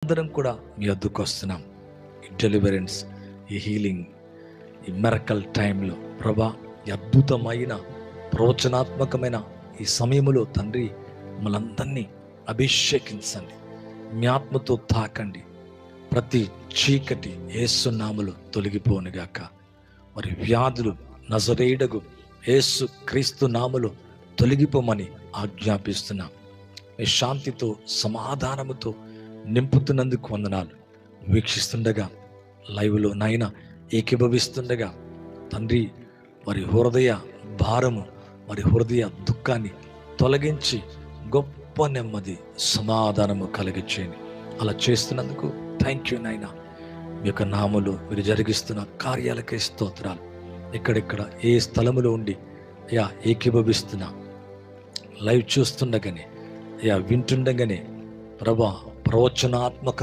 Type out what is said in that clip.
మేమందరం కూడా మీ వద్దకు వస్తున్నాం. ఈ డెలివరెన్స్, ఈ హీలింగ్, ఈ మిరకల్ టైంలో ప్రభా, ఈ అద్భుతమైన ప్రవచనాత్మకమైన ఈ సమయంలో తండ్రి మమ్మల్ని అభిషేకించండి, మీ ఆత్మతో తాకండి. ప్రతి చీకటి యేసు నామములో తొలగిపోనుగాక. మరి వ్యాధులు నజరేయుడగు యేసు క్రీస్తు నామములో తొలగిపోమని ఆజ్ఞాపిస్తున్నాం. మీ శాంతితో సమాధానముతో నింపుతున్నందుకు వందనాలు. వీక్షిస్తుండగా లైవ్లో నాయన ఏకీభవిస్తుండగా తండ్రి వారి హృదయ భారము, వారి హృదయ దుఃఖాన్ని తొలగించి గొప్ప నెమ్మది సమాధానము కలిగించేయండి. అలా చేస్తున్నందుకు థ్యాంక్ యూ నాయన. మీ యొక్క నామములో మీరు జరిగిస్తున్న కార్యాలకే స్తోత్రాలు. ఎక్కడెక్కడ ఏ స్థలములో ఉండి అయ్యా ఏకీభవిస్తున్నా, లైవ్ చూస్తుండగానే అయ్యా వింటుండగానే ప్రభా ప్రవచనాత్మక